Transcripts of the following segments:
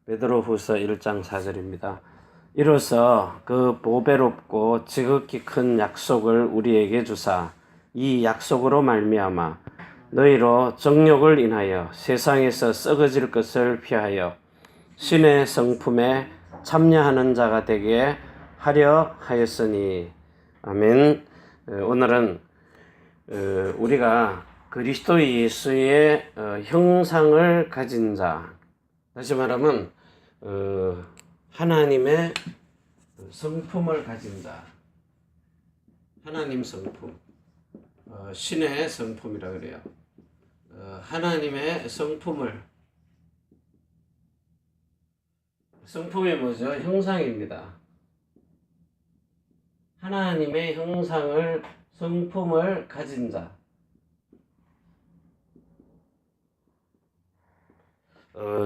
베드로후서 1장 4절입니다. 이로써 그 보배롭고 지극히 큰 약속을 우리에게 주사 이 약속으로 말미암아 너희로 정욕을 인하여 세상에서 썩어질 것을 피하여 신의 성품에 참여하는 자가 되게 하려 하였으니. 아멘. 오늘은 우리가 그리스도 예수의 형상을 가진 자, 다시 말하면 하나님의 성품을 가진 자, 하나님 성품, 신의 성품이라 그래요. 하나님의 성품이 뭐죠? 형상입니다. 하나님의 형상을, 성품을 가진 자.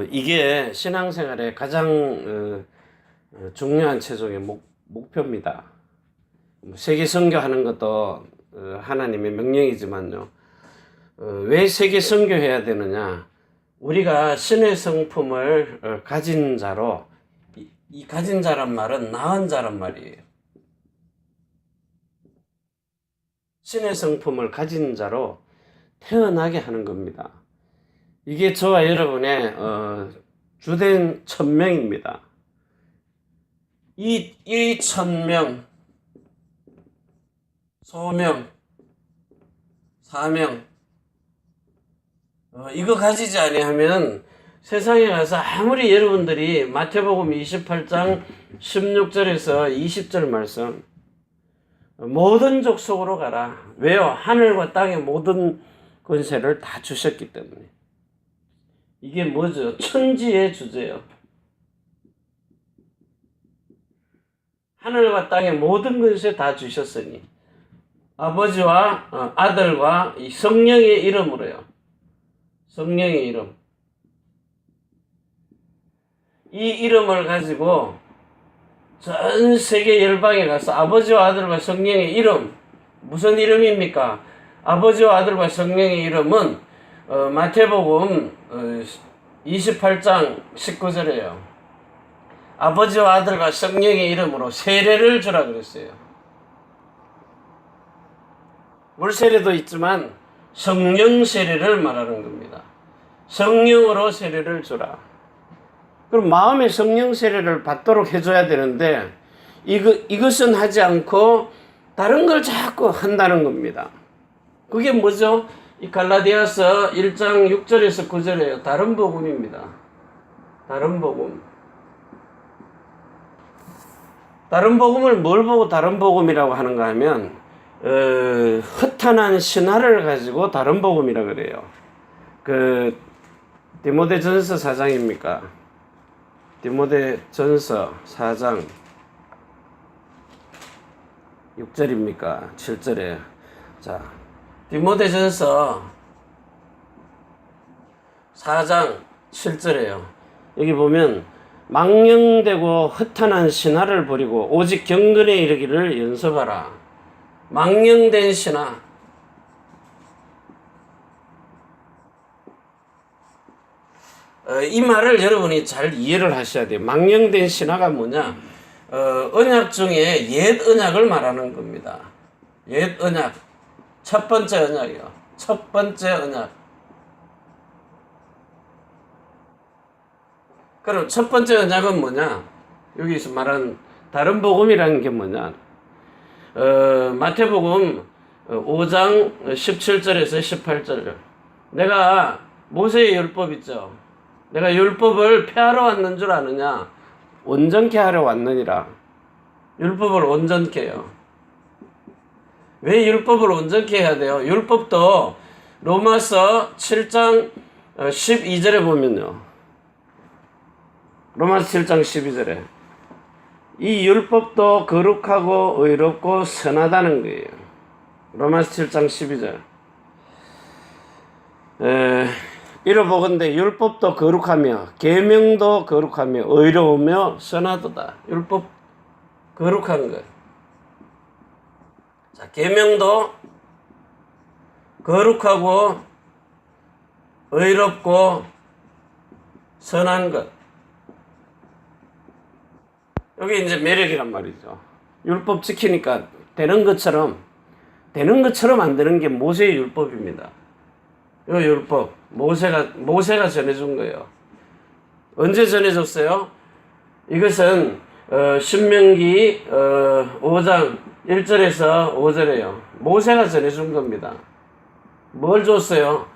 이게 신앙생활의 가장 중요한 최종의 목표입니다. 세계 선교하는 것도 하나님의 명령이지만요. 왜 세계 선교해야 되느냐? 우리가 신의 성품을 가진 자로, 이 가진 자란 말은 나은 자란 말이에요. 신의 성품을 가진 자로 태어나게 하는 겁니다. 이게 저와 여러분의 주된 천명입니다. 이 천명, 소명, 사명, 이거 가지지 아니하면 세상에 가서 아무리 여러분들이 마태복음 28장 16절에서 20절 말씀, 모든 족속으로 가라. 왜요? 하늘과 땅의 모든 권세를 다 주셨기 때문에. 이게 뭐죠? 천지의 주제요. 하늘과 땅의 모든 권세 다 주셨으니 아버지와 아들과 이 성령의 이름으로요. 성령의 이름. 이 이름을 가지고 전 세계 열방에 가서 아버지와 아들과 성령의 이름, 무슨 이름입니까? 아버지와 아들과 성령의 이름은 마태복음 28장 19절에요. 아버지와 아들과 성령의 이름으로 세례를 주라 그랬어요. 물세례도 있지만 성령 세례를 말하는 겁니다. 성령으로 세례를 주라. 그럼 마음의 성령 세례를 받도록 해줘야 되는데 이것은 하지 않고 다른 걸 자꾸 한다는 겁니다. 그게 뭐죠? 이 갈라디아서 1장 6절에서 9절이에요. 다른 복음입니다. 다른 복음. 다른 복음을 뭘 보고 다른 복음이라고 하는가 하면 허탄한 신화를 가지고 다른 복음이라 그래요. 디모데전서 4장입니까? 디모데전서 4장 6절입니까? 7절에. 자, 디모데전서 4장 7절에요. 여기 보면 망령되고 허탄한 신화를 버리고 오직 경건에 이르기를 연습하라. 망령된 신화. 이 말을 여러분이 잘 이해를 하셔야 돼요. 망령된 신화가 뭐냐? 언약 중에 옛 언약을 말하는 겁니다. 옛 언약. 첫 번째 언약이요. 첫 번째 언약. 그럼 첫 번째 언약은 뭐냐? 여기서 말한 다른 복음이라는 게 뭐냐? 마태복음 5장 17절에서 18절. 내가 모세의 율법 있죠? 내가 율법을 폐하러 왔는 줄 아느냐? 온전케 하러 왔느니라. 율법을 온전케 해요. 왜 율법을 온전케 해야 돼요? 율법도 로마서 7장 12절에 보면요. 로마서 7장 12절에 이 율법도 거룩하고 의롭고 선하다는 거예요. 로마서 7장 12절. 이러보건대 율법도 거룩하며 계명도 거룩하며 의로우며 선하도다. 율법 거룩한 것. 자, 계명도 거룩하고 의롭고 선한 것. 이게 이제 매력이란 말이죠. 율법 지키니까 되는 것처럼 안 되는 게 모세의 율법입니다. 이 율법 모세가 전해준 거예요. 언제 전해줬어요? 이것은 신명기 5장 1절에서 5절에요. 모세가 전해준 겁니다. 뭘 줬어요?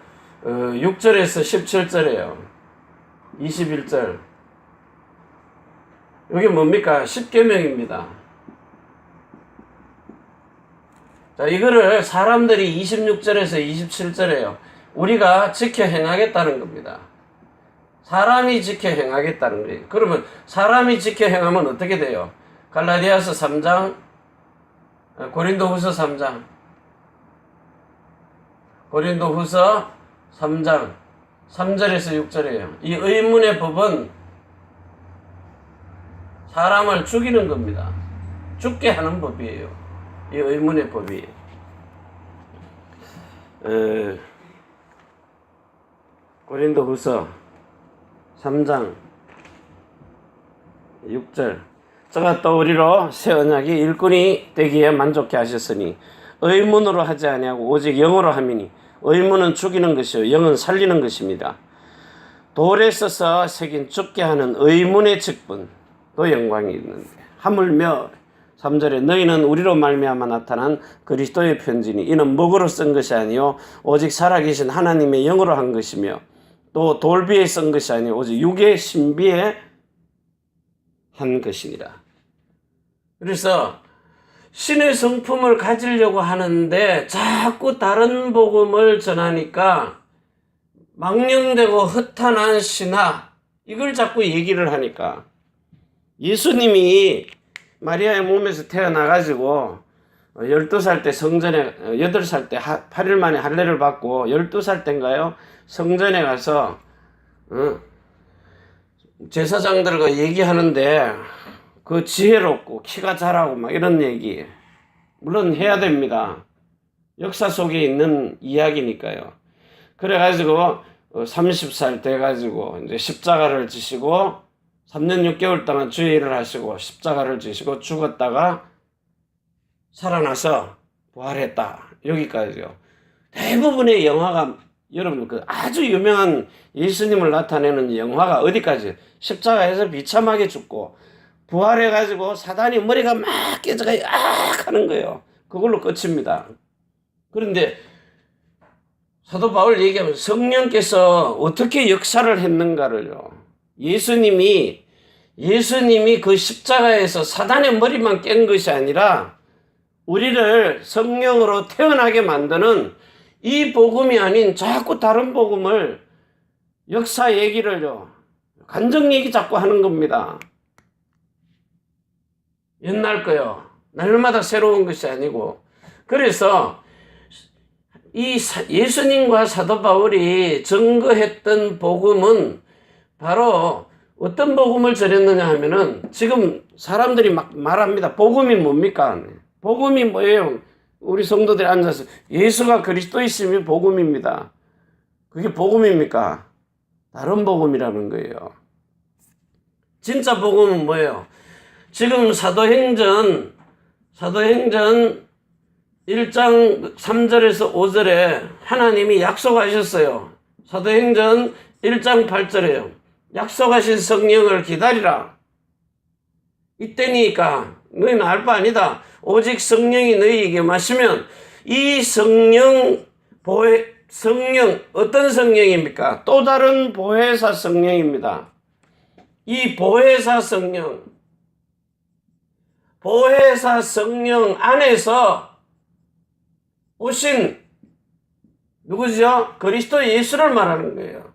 6절에서 17절에요. 21절. 이게 뭡니까? 십계명입니다. 자, 이거를 사람들이 26절에서 27절에요. 우리가 지켜 행하겠다는 겁니다. 사람이 지켜 행하겠다는 거예요. 그러면 사람이 지켜 행하면 어떻게 돼요? 갈라디아서 3장, 고린도후서 3장, 고린도후서 3장 3절에서 6절이에요. 이 의문의 법은 사람을 죽이는 겁니다. 죽게 하는 법이에요. 이 의문의 법이. 고린도후서 3장 6절. 저가 또 우리로 새 언약이 일꾼이 되기에 만족해 하셨으니 의문으로 하지 아니하고 오직 영으로 함이니 의문은 죽이는 것이요 영은 살리는 것입니다. 돌에 써서 새긴 죽게 하는 의문의 직분도 영광이 있는데 하물며 3절에 너희는 우리로 말미암아 나타난 그리스도의 편지니 이는 목으로 쓴 것이 아니요 오직 살아계신 하나님의 영으로 한 것이며 또 돌비에 쓴 것이 아니요 오직 육의 신비에 한 것이니라. 그래서 신의 성품을 가지려고 하는데 자꾸 다른 복음을 전하니까 망령되고 허탄한 신화 이걸 자꾸 얘기를 하니까 예수님이 마리아의 몸에서 태어나가지고 12살 때 성전에 8살 때 8일 만에 할례를 받고 12살 때인가요? 성전에 가서 제사장들과 얘기하는데 그 지혜롭고 키가 자라고 막 이런 얘기 물론 해야 됩니다. 역사 속에 있는 이야기니까요. 그래가지고 30살 돼가지고 이제 십자가를 지시고 3년 6개월 동안 주의 일을 하시고 십자가를 지시고 죽었다가 살아나서 부활했다. 여기까지요. 대부분의 영화가 여러분 그 아주 유명한 예수님을 나타내는 영화가 어디까지 십자가에서 비참하게 죽고 부활해가지고 사단이 머리가 막 깨져가 하는 거예요. 그걸로 끝입니다. 그런데 사도 바울 얘기하면 성령께서 어떻게 역사를 했는가를요. 예수님이 그 십자가에서 사단의 머리만 깬 것이 아니라 우리를 성령으로 태어나게 만드는 이 복음이 아닌 자꾸 다른 복음을 역사 얘기를요. 간증 얘기 자꾸 하는 겁니다. 옛날 거요. 날마다 새로운 것이 아니고. 그래서 이 예수님과 사도 바울이 증거했던 복음은 바로 어떤 복음을 전했느냐 하면은 지금 사람들이 막 말합니다. 복음이 뭡니까? 복음이 뭐예요? 우리 성도들이 앉아서 예수가 그리스도이심이 복음입니다. 그게 복음입니까? 다른 복음이라는 거예요. 진짜 복음은 뭐예요? 지금 사도행전 1장 3절에서 5절에 하나님이 약속하셨어요. 사도행전 1장 8절에요. 약속하신 성령을 기다리라. 이때니까 너희는 알 바 아니다. 오직 성령이 너희에게 마시면 이 성령 어떤 성령입니까? 또 다른 보혜사 성령입니다. 이 보혜사 성령 안에서 오신 누구죠? 그리스도 예수를 말하는 거예요.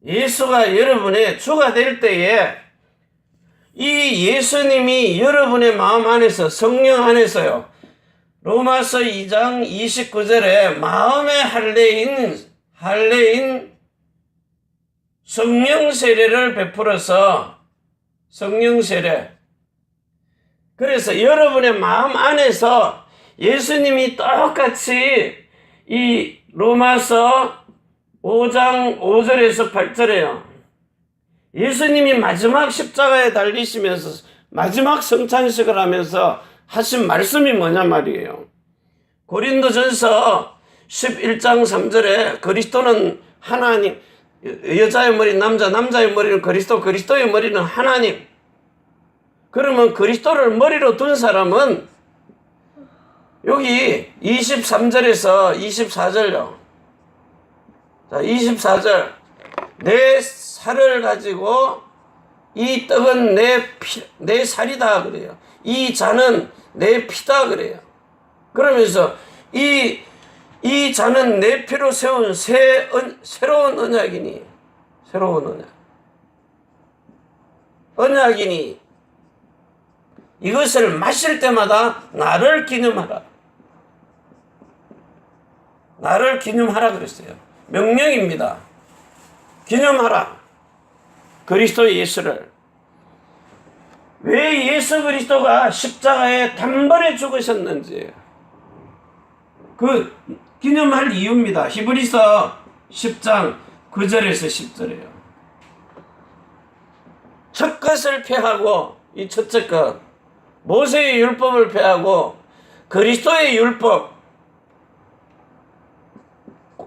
예수가 여러분의 주가 될 때에 이 예수님이 여러분의 마음 안에서 성령 안에서요. 로마서 2장 29절에 마음의 할례인 성령 세례를 베풀어서 성령 세례. 그래서 여러분의 마음 안에서 예수님이 똑같이 이 로마서 5장 5절에서 8절에요. 예수님이 마지막 십자가에 달리시면서 마지막 성찬식을 하면서 하신 말씀이 뭐냐 말이에요. 고린도전서 11장 3절에 그리스도는 하나님, 여자의 머리 남자, 남자의 머리는 그리스도, 그리스도의 머리는 하나님. 그러면 그리스도를 머리로 둔 사람은 여기 23절에서 24절요. 자, 24절. 내 살을 가지고 이 떡은 내 살이다 그래요. 이 잔은 내 피다 그래요. 그러면서 이 잔은 내 피로 세운 새로운 언약이니, 새로운 언약이니 이것을 마실 때마다 나를 기념하라. 나를 기념하라 그랬어요. 명령입니다. 기념하라. 그리스도 예수를. 왜 예수 그리스도가 십자가에 단번에 죽으셨는지 그 기념할 이유입니다. 히브리서 10장 9절에서 10절이에요. 첫 것을 폐하고, 이 첫째 것, 모세의 율법을 폐하고 그리스도의 율법,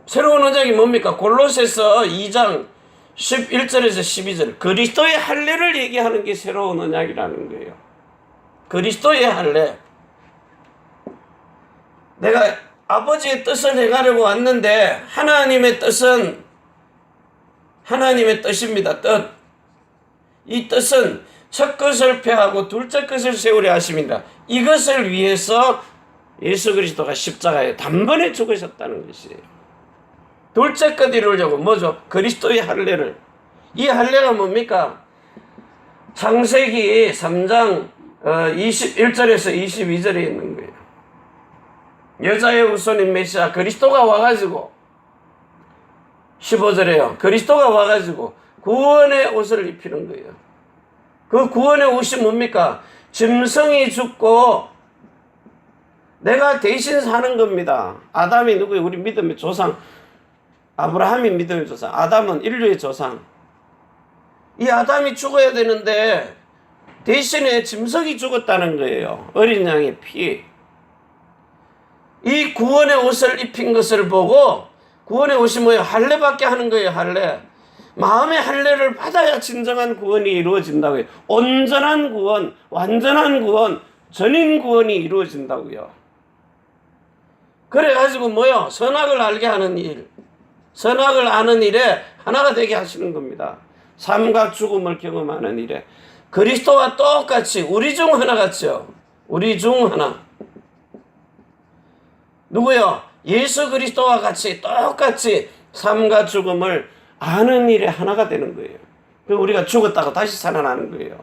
새로운 언약이 뭡니까? 골로새서 2장 11절에서 12절. 그리스도의 할례를 얘기하는 게 새로운 언약이라는 거예요. 그리스도의 할례. 내가 아버지의 뜻을 행하려고 왔는데 하나님의 뜻은 하나님의 뜻입니다. 뜻. 이 뜻은 첫 것을 폐하고 둘째 것을 세우려 하십니다. 이것을 위해서 예수 그리스도가 십자가에 단번에 죽으셨다는 것이에요. 둘째 것 이루려고 뭐죠? 그리스도의 할례를. 이 할례가 뭡니까? 창세기 3장 21절에서 22절에 있는 거예요. 여자의 후손인 메시아 그리스도가 와가지고 15절에요. 그리스도가 와가지고 구원의 옷을 입히는 거예요. 그 구원의 옷이 뭡니까? 짐승이 죽고 내가 대신 사는 겁니다. 아담이 누구예요? 우리 믿음의 조상. 아브라함이 믿음의 조상. 아담은 인류의 조상. 이 아담이 죽어야 되는데 대신에 짐승이 죽었다는 거예요. 어린 양의 피. 이 구원의 옷을 입힌 것을 보고 구원의 옷이 뭐예요? 할례받게 하는 거예요. 할례. 마음의 할례를 받아야 진정한 구원이 이루어진다고요. 온전한 구원, 완전한 구원, 전인 구원이 이루어진다고요. 그래가지고 뭐요? 선악을 알게 하는 일. 선악을 아는 일에 하나가 되게 하시는 겁니다. 삶과 죽음을 경험하는 일에. 그리스도와 똑같이 우리 중 하나 같죠. 우리 중 하나. 누구요? 예수 그리스도와 같이 똑같이 삶과 죽음을 아는 일에 하나가 되는 거예요. 그리고 우리가 죽었다가 다시 살아나는 거예요.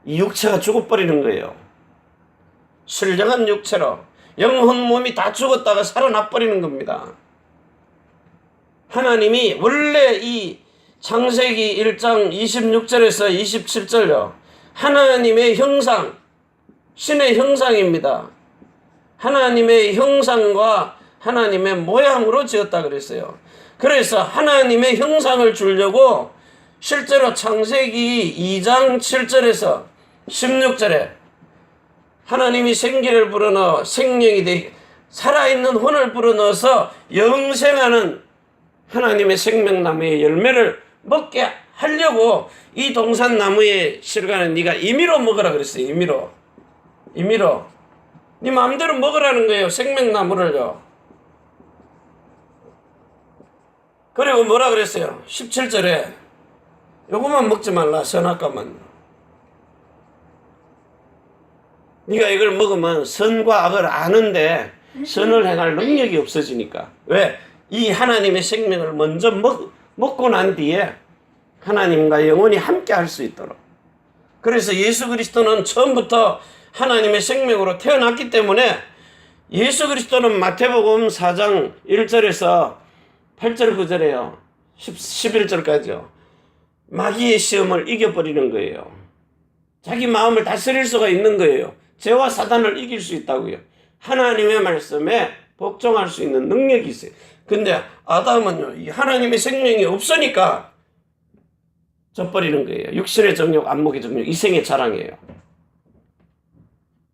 이 육체가 죽어버리는 거예요. 신령한 육체로 영혼 몸이 다 죽었다가 살아나버리는 겁니다. 하나님이 원래 이 창세기 1장 26절에서 27절요. 하나님의 형상, 신의 형상입니다. 하나님의 형상과 하나님의 모양으로 지었다 그랬어요. 그래서 하나님의 형상을 주려고 실제로 창세기 2장 7절에서 16절에 하나님이 생기를 불어넣어 생명이 되게 살아있는 혼을 불어넣어서 영생하는 하나님의 생명나무의 열매를 먹게 하려고 이 동산나무의 실과는 네가 임의로 먹으라 그랬어요. 임의로 네 마음대로 먹으라는 거예요. 생명나무를요. 그리고 뭐라 그랬어요? 17절에 요것만 먹지 말라. 선악과만. 네가 이걸 먹으면 선과 악을 아는데 선을 행할 능력이 없어지니까. 왜? 이 하나님의 생명을 먼저 먹고 난 뒤에 하나님과 영원히 함께 할 수 있도록. 그래서 예수 그리스도는 처음부터 하나님의 생명으로 태어났기 때문에 예수 그리스도는 마태복음 4장 1절에서 8절 9절에요. 11절까지요. 마귀의 시험을 이겨버리는 거예요. 자기 마음을 다스릴 수가 있는 거예요. 죄와 사단을 이길 수 있다고요. 하나님의 말씀에 복종할 수 있는 능력이 있어요. 근데 아담은요, 이 하나님의 생명이 없으니까 져버리는 거예요. 육신의 정욕, 안목의 정욕, 이생의 자랑이에요.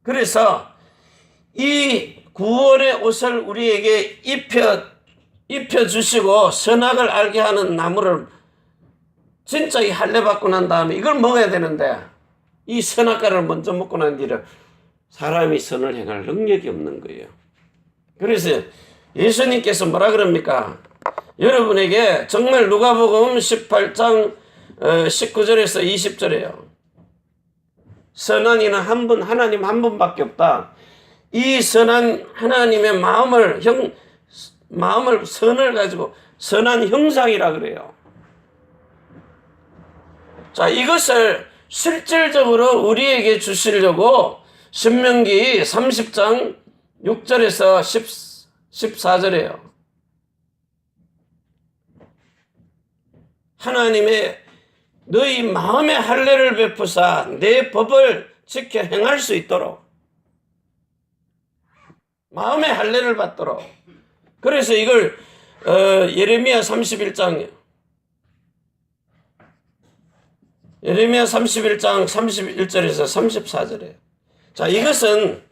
그래서 이 구원의 옷을 우리에게 입혀주시고 선악을 알게 하는 나무를 진짜 이 할례 받고 난 다음에 이걸 먹어야 되는데 이 선악과를 먼저 먹고 난 뒤에 사람이 선을 행할 능력이 없는 거예요. 그래서 예수님께서 뭐라 그럽니까? 여러분에게 정말 누가복음 18장 19절에서 20절에요. 선한 이는 한 분, 하나님 한 분밖에 없다. 이 선한 하나님의 마음을 선을 가지고 선한 형상이라 그래요. 자, 이것을 실질적으로 우리에게 주시려고 신명기 30장 6절에서 14절이에요. 하나님의 너희 마음의 할례를 베푸사 내 법을 지켜 행할 수 있도록 마음의 할례를 받도록. 그래서 이걸 예레미야 31장 31절에서 34절에 자, 이것은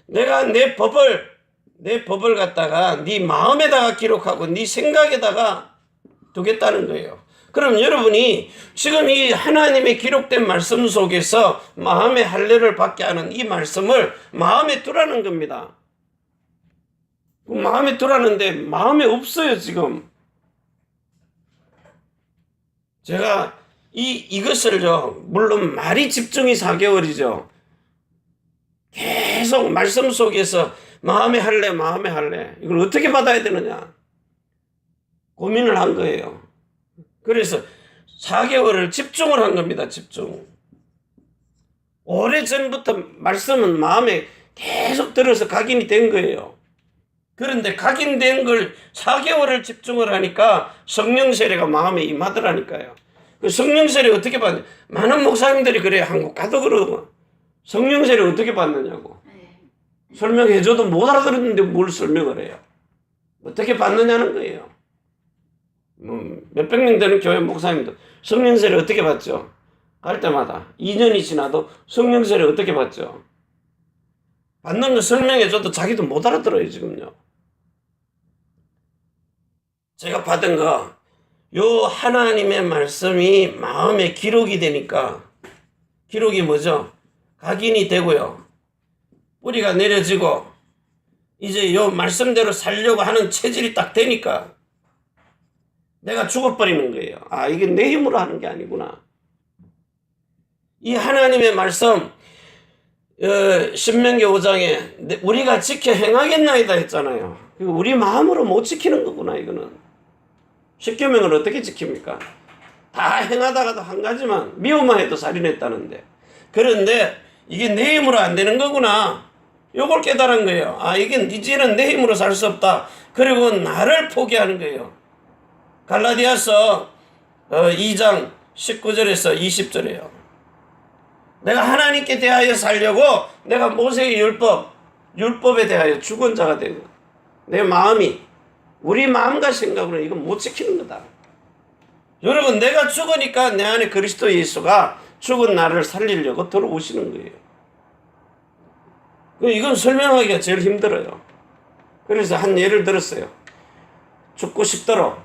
내가 내 법을 갖다가 네 마음에다가 기록하고 네 생각에다가 두겠다는 거예요. 그럼 여러분이 지금 이 하나님의 기록된 말씀 속에서 마음의 할례를 받게 하는 이 말씀을 마음에 두라는 겁니다. 마음에 두라는데 마음에 없어요, 지금. 제가 이것을요, 물론 말이 집중이 4개월이죠. 계속 말씀 속에서 마음의 할례. 이걸 어떻게 받아야 되느냐. 고민을 한 거예요. 그래서 4개월을 집중을 한 겁니다, 집중. 오래전부터 말씀은 마음에 계속 들어서 각인이 된 거예요. 그런데 각인된 걸 4개월을 집중을 하니까 성령 세례가 마음에 임하더라니까요. 그 성령 세례 어떻게 받냐? 많은 목사님들이 그래요. 한국 가도 그러고. 성령 세례 어떻게 받느냐고. 설명해줘도 못 알아들었는데 뭘 설명을 해요. 어떻게 받느냐는 거예요. 몇백 명 되는 교회 목사님도 성령 세례 어떻게 받죠? 갈 때마다 2년이 지나도 성령 세례 어떻게 받죠? 받는 거 설명해줘도 자기도 못 알아들어요, 지금요. 제가 받은 거, 요 하나님의 말씀이 마음에 기록이 되니까, 기록이 뭐죠? 각인이 되고요. 뿌리가 내려지고, 이제 요 말씀대로 살려고 하는 체질이 딱 되니까, 내가 죽어버리는 거예요. 아, 이게 내 힘으로 하는 게 아니구나. 이 하나님의 말씀, 신명기 5장에 우리가 지켜 행하겠나이다 했잖아요. 우리 마음으로 못 지키는 거구나, 이거는. 십계명을 어떻게 지킵니까? 다 행하다가도 한 가지만 미워만 해도 살인했다는데. 그런데 이게 내 힘으로 안 되는 거구나. 요걸 깨달은 거예요. 아, 이게 이제는 내 힘으로 살 수 없다. 그리고 나를 포기하는 거예요. 갈라디아서 2장 19절에서 20절이에요. 내가 하나님께 대하여 살려고 내가 모세의 율법에 대하여 죽은 자가 되고 내 마음이 우리 마음과 생각으로 이건 못 지키는 거다. 여러분, 내가 죽으니까 내 안에 그리스도 예수가 죽은 나를 살리려고 들어오시는 거예요. 이건 설명하기가 제일 힘들어요. 그래서 한 예를 들었어요. 죽고 싶도록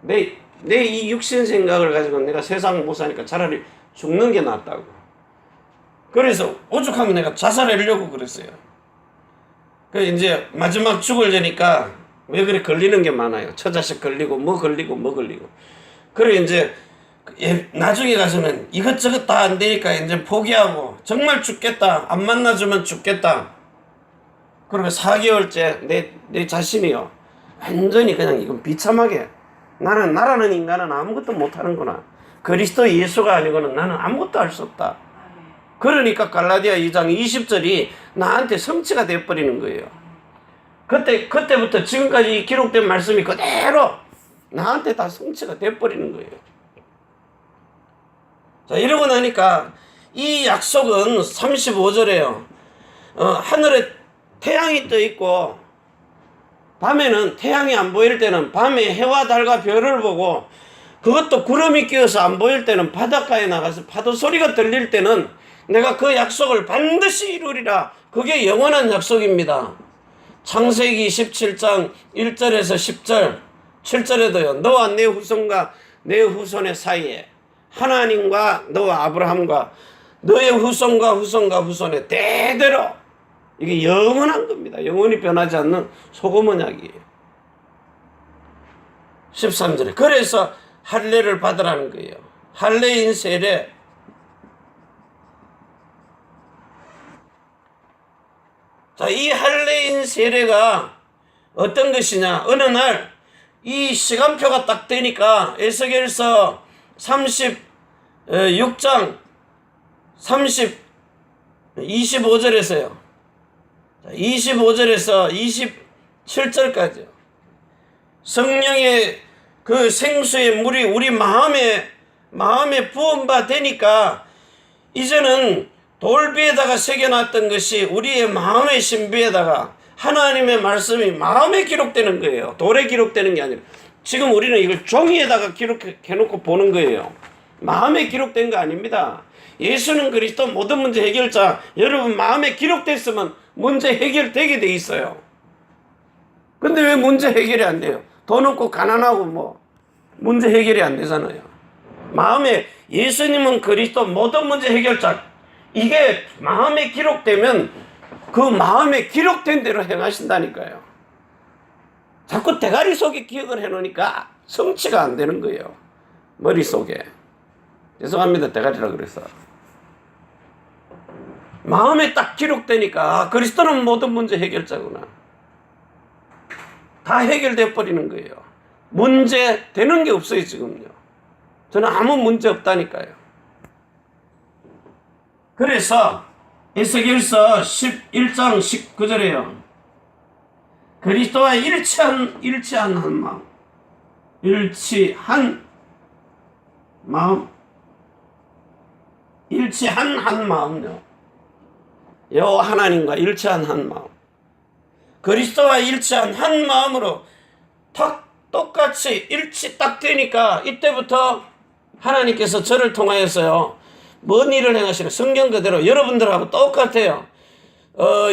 내 이 육신 생각을 가지고 내가 세상 못 사니까 차라리 죽는 게 낫다고. 그래서 오죽하면 내가 자살하려고 그랬어요. 그래서 이제 마지막 죽으려니까 왜 그래 걸리는 게 많아요. 처자식 걸리고 뭐 걸리고. 그래 이제 나중에 가서는 이것저것 다 안 되니까 이제 포기하고 정말 죽겠다. 안 만나주면 죽겠다. 그리고 4개월째 내 자신이요. 완전히 그냥 이건 비참하게 나라는 인간은 아무것도 못하는구나. 그리스도 예수가 아니고는 나는 아무것도 할 수 없다. 그러니까 갈라디아 2장 20절이 나한테 성취가 되어버리는 거예요. 그때부터 지금까지 기록된 말씀이 그대로 나한테 다 성취가 되어버리는 거예요. 자, 이러고 나니까 이 약속은 35절에요. 하늘에 태양이 떠 있고 밤에는 태양이 안 보일 때는 밤에 해와 달과 별을 보고 그것도 구름이 끼어서 안 보일 때는 바닷가에 나가서 파도 소리가 들릴 때는 내가 그 약속을 반드시 이루리라. 그게 영원한 약속입니다. 창세기 17장 1절에서 10절 7절에도요. 너와 내 후손과 내 후손의 사이에 하나님과 너와 아브라함과 너의 후손과 후손과 후손의 대대로 이게 영원한 겁니다. 영원히 변하지 않는 소금 언약이에요. 13절에 그래서 할례를 받으라는 거예요. 할례인 세례. 자, 이 할례인 세례가 어떤 것이냐? 어느 날 이 시간표가 딱 되니까 에스겔서 36장 25절에서요. 25절에서 27절까지요. 성령의 그 생수의 물이 우리 마음에 부음바 되니까 이제는 돌비에다가 새겨놨던 것이 우리의 마음의 신비에다가 하나님의 말씀이 마음에 기록되는 거예요. 돌에 기록되는 게 아니라. 지금 우리는 이걸 종이에다가 기록해놓고 보는 거예요. 마음에 기록된 거 아닙니다. 예수는 그리스도 모든 문제 해결자. 여러분 마음에 기록됐으면 문제 해결되게 돼 있어요. 근데 왜 문제 해결이 안 돼요? 돈 없고 가난하고 뭐 문제 해결이 안 되잖아요. 마음에 예수님은 그리스도 모든 문제 해결자. 이게 마음에 기록되면 그 마음에 기록된 대로 행하신다니까요. 자꾸 대가리 속에 기억을 해놓으니까 성취가 안 되는 거예요. 머릿속에. 죄송합니다. 대가리라 그래서. 마음에 딱 기록되니까 그리스도는 모든 문제 해결자구나. 다 해결돼 버리는 거예요. 문제 되는 게 없어요 지금요. 저는 아무 문제 없다니까요. 그래서 에스겔서 11장 19절에요. 그리스도와 일치한 한 마음. 일치한 한 마음요. 여호와 하나님과 일치한 한 마음. 그리스도와 일치한 한 마음으로 딱 똑같이 일치 딱 되니까 이때부터 하나님께서 저를 통하여서요. 뭔 일을 행하시나? 성경 그대로 여러분들하고 똑같아요.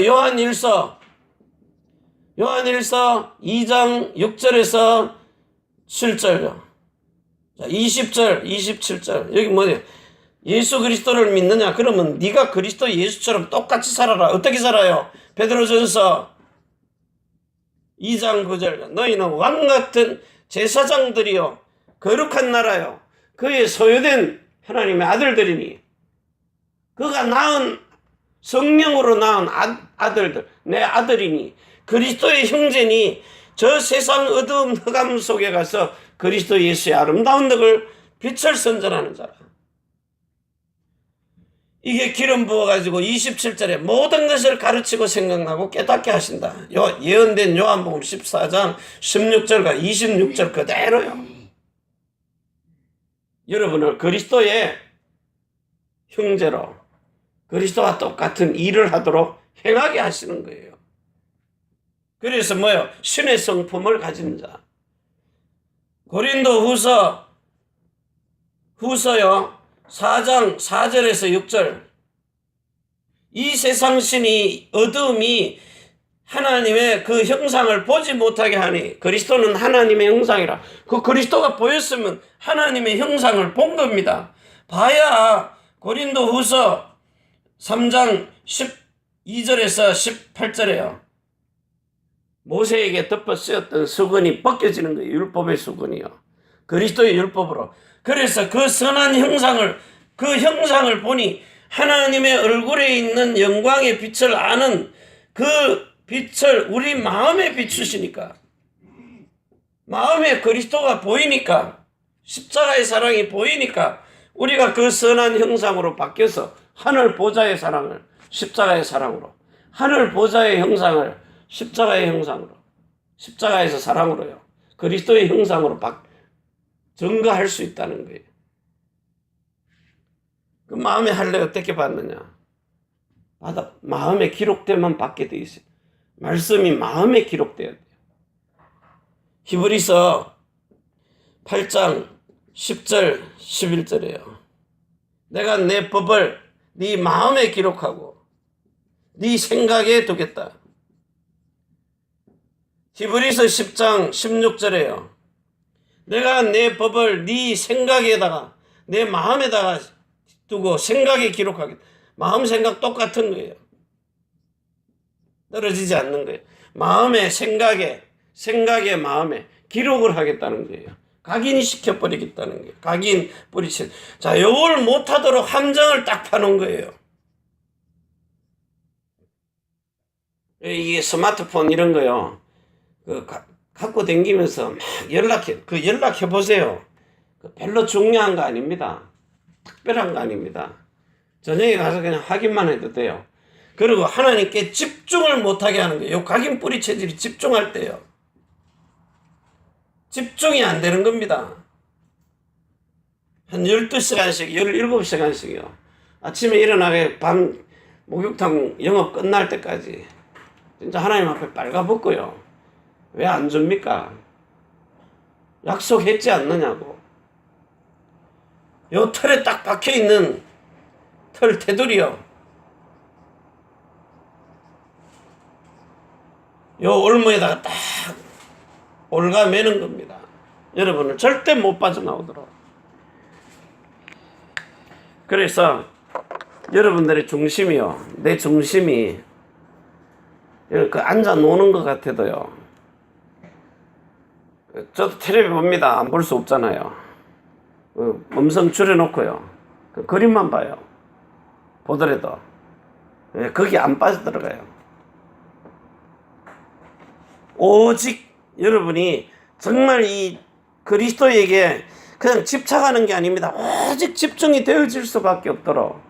요한일서 2장 6절에서 7절요. 20절, 27절. 여기 뭐예요? 예수 그리스도를 믿느냐? 그러면 네가 그리스도 예수처럼 똑같이 살아라. 어떻게 살아요? 베드로전서 2장 9절. 너희는 왕같은 제사장들이요 거룩한 나라요 그의 소유된 하나님의 아들들이니 그가 낳은 성령으로 낳은 아들들 내 아들이니 그리스도의 형제니 저 세상 어두운 흑암 속에 가서 그리스도 예수의 아름다운 덕을 빛을 선전하는 자라. 이게 기름 부어가지고 27절에 모든 것을 가르치고 생각나고 깨닫게 하신다. 예언된 요한복음 14장 16절과 26절 그대로요. 여러분을 그리스도의 형제로 그리스도와 똑같은 일을 하도록 행하게 하시는 거예요. 그래서 뭐요? 신의 성품을 가진 자. 고린도 후서요 4장 4절에서 6절. 이 세상 신이 어둠이 하나님의 그 형상을 보지 못하게 하니 그리스도는 하나님의 형상이라. 그 그리스도가 보였으면 하나님의 형상을 본 겁니다. 봐야 고린도 후서 3장 12절에서 18절에요. 모세에게 덮어 쓰였던 수건이 벗겨지는 거예요. 율법의 수건이요. 그리스도의 율법으로. 그래서 그 선한 형상을 그 형상을 보니 하나님의 얼굴에 있는 영광의 빛을 아는 그 빛을 우리 마음에 비추시니까 마음에 그리스도가 보이니까 십자가의 사랑이 보이니까 우리가 그 선한 형상으로 바뀌어서 하늘 보좌의 사랑을 십자가의 사랑으로 하늘 보좌의 형상을 십자가의 형상으로 십자가에서 사랑으로요 그리스도의 형상으로 증거할 수 있다는 거예요. 그 마음의 할례 어떻게 받느냐? 마음에 기록되면 받게 돼 있어요. 말씀이 마음에 기록돼야 돼요. 히브리서 8장 10절 11절이에요. 내가 내 법을 네 마음에 기록하고 네 생각에 두겠다. 히브리서 10장 16절에요. 내가 내 법을 네 생각에다가 내 마음에다가 두고 생각에 기록하겠다. 마음 생각 똑같은 거예요. 떨어지지 않는 거예요. 마음에 생각에 마음에 기록을 하겠다는 거예요. 각인이 시켜버리겠다는 거예요. 각인 뿌리치. 자, 요걸 못하도록 함정을 딱 파놓은 거예요. 이게 스마트폰 이런 거요. 갖고 다니면서 막 연락해 보세요. 별로 중요한 거 아닙니다. 특별한 거 아닙니다. 저녁에 가서 그냥 확인만 해도 돼요. 그리고 하나님께 집중을 못하게 하는 거예요. 요 각인 뿌리 체질이 집중할 때요. 집중이 안 되는 겁니다. 한 12시간씩, 17시간씩이요. 아침에 일어나게 밤 목욕탕 영업 끝날 때까지 진짜 하나님 앞에 빨가벗고요. 왜 안 줍니까? 약속했지 않느냐고. 요 털에 딱 박혀있는 털 테두리요. 요 올무에다가 딱 올가매는 겁니다. 여러분은 절대 못 빠져나오도록. 그래서 여러분들의 중심이요. 내 중심이 앉아 노는 것 같아도요. 저도 텔레비 봅니다. 안 볼 수 없잖아요. 음성 줄여놓고요. 그림만 봐요. 보더라도. 거기 안 빠져들어가요. 오직 여러분이 정말 이 그리스도에게 그냥 집착하는 게 아닙니다. 오직 집중이 되어질 수밖에 없도록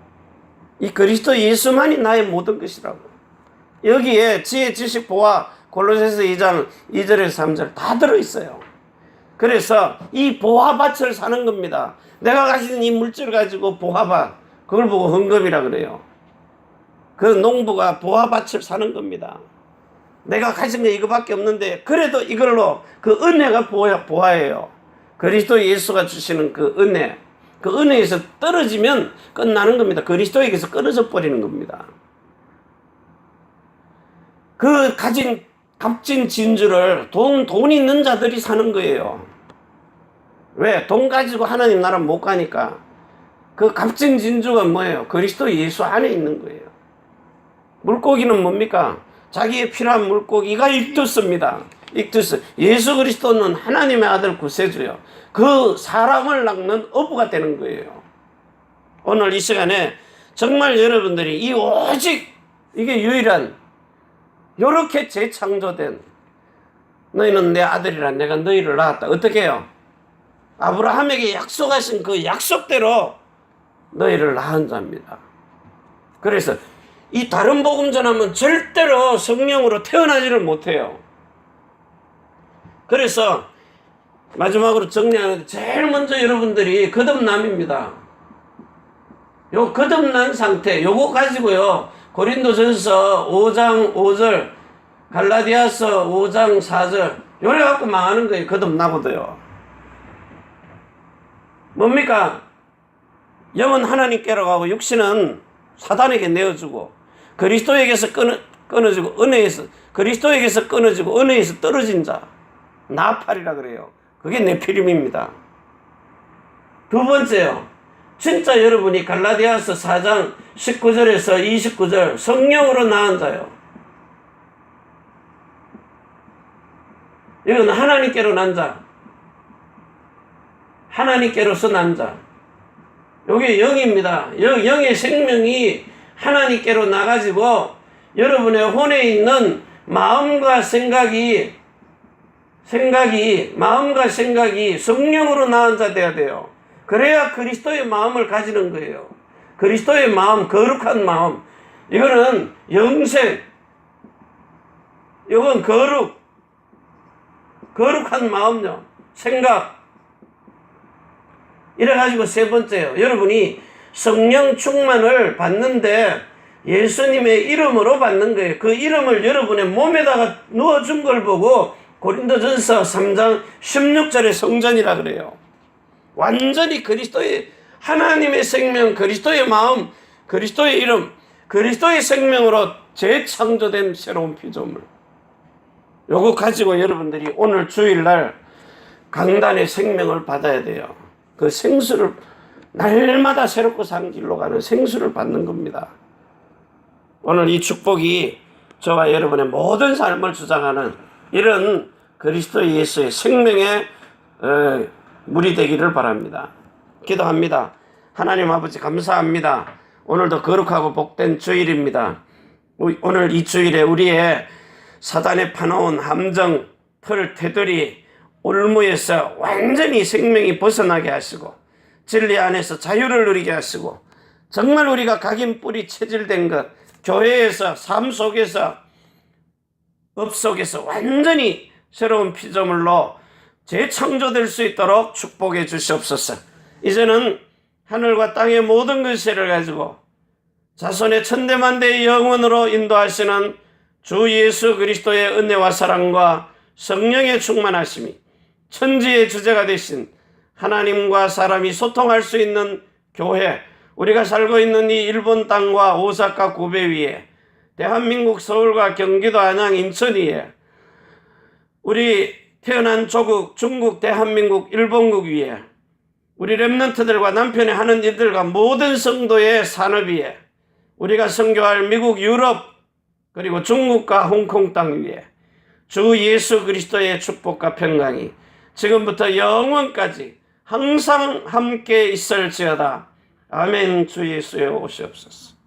이 그리스도 예수만이 나의 모든 것이라고. 여기에 지혜, 지식, 보화, 골로새서 2장 2절에서 3절 다 들어있어요. 그래서 이 보화밭을 사는 겁니다. 내가 가진 이 물질 가지고 보화밭, 그걸 보고 헌금이라 그래요. 그 농부가 보화밭을 사는 겁니다. 내가 가진 게 이거밖에 없는데 그래도 이걸로 그 은혜가 보화예요. 그리스도 예수가 주시는 그 은혜, 그 은혜에서 떨어지면 끝나는 겁니다. 그리스도에게서 끊어져 버리는 겁니다. 그 가진 값진 진주를 돈 있는 자들이 사는 거예요. 왜? 돈 가지고 하나님 나라 못 가니까. 그 값진 진주가 뭐예요? 그리스도 예수 안에 있는 거예요. 물고기는 뭡니까? 자기의 필요한 물고기가 익투스입니다. 익투스. 예수 그리스도는 하나님의 아들 구세주요. 그 사람을 낚는 어부가 되는 거예요. 오늘 이 시간에 정말 여러분들이 이 오직 이게 유일한 요렇게 재창조된 너희는 내 아들이라 내가 너희를 낳았다. 어떻게 해요? 아브라함에게 약속하신 그 약속대로 너희를 낳은 자입니다. 그래서 이 다른 복음 전하면 절대로 성령으로 태어나지를 못해요. 그래서 마지막으로 정리하는데 제일 먼저 여러분들이 거듭남입니다. 요 거듭난 상태 요거 가지고요. 고린도전서 5장 5절 갈라디아서 5장 4절 요래 갖고 망하는 거예요. 거듭나고도요. 뭡니까? 영은 하나님께로 가고 육신은 사단에게 내어주고 그리스도에게서 끊어지고 은혜에서 그리스도에게서 끊어지고 은혜에서 떨어진 자 나팔이라 그래요. 그게 네피림입니다. 두 번째요. 진짜 여러분이 갈라디아서 4장 19절에서 29절 성령으로 낳은 자요. 이건 하나님께로 난 자. 하나님께로서 난 자. 이게 영입니다. 영의 생명이 하나님께로 나가지고 여러분의 혼에 있는 마음과 생각이 성령으로 낳은 자 돼야 돼요. 그래야 그리스도의 마음을 가지는 거예요. 그리스도의 마음, 거룩한 마음. 이거는 영생. 이건 거룩한 마음요. 생각. 이래가지고 세 번째요. 여러분이 성령 충만을 받는데 예수님의 이름으로 받는 거예요. 그 이름을 여러분의 몸에다가 넣어준 걸 보고 고린도전서 3장 16절의 성전이라 그래요. 완전히 그리스도의 하나님의 생명, 그리스도의 마음, 그리스도의 이름, 그리스도의 생명으로 재창조된 새로운 피조물. 요거 가지고 여러분들이 오늘 주일날 강단의 생명을 받아야 돼요. 그 생수를 날마다 새롭고 산 길로 가는 생수를 받는 겁니다. 오늘 이 축복이 저와 여러분의 모든 삶을 주장하는 이런 그리스도 예수의 생명의 물이 되기를 바랍니다. 기도합니다. 하나님 아버지 감사합니다. 오늘도 거룩하고 복된 주일입니다. 오늘 이 주일에 우리의 사단의 파놓은 함정, 털, 테두리, 올무에서 완전히 생명이 벗어나게 하시고 진리 안에서 자유를 누리게 하시고 정말 우리가 각인 뿌리 체질된 것, 교회에서 삶 속에서 업 속에서 완전히 새로운 피조물로 재창조될 수 있도록 축복해 주시옵소서. 이제는 하늘과 땅의 모든 것을 가지고 자손의 천대만대의 영원으로 인도하시는 주 예수 그리스도의 은혜와 사랑과 성령의 충만하심이 천지의 주제가 되신 하나님과 사람이 소통할 수 있는 교회, 우리가 살고 있는 이 일본 땅과 오사카 고베 위에, 대한민국 서울과 경기도 안양 인천 위에, 우리 태어난 조국 중국 대한민국 일본국 위에, 우리 렘넌트들과 남편이 하는 일들과 모든 성도의 산업 위에, 우리가 선교할 미국 유럽 그리고 중국과 홍콩 땅 위에 주 예수 그리스도의 축복과 평강이 지금부터 영원까지 항상 함께 있을지어다. 아멘. 주 예수여 오시옵소서.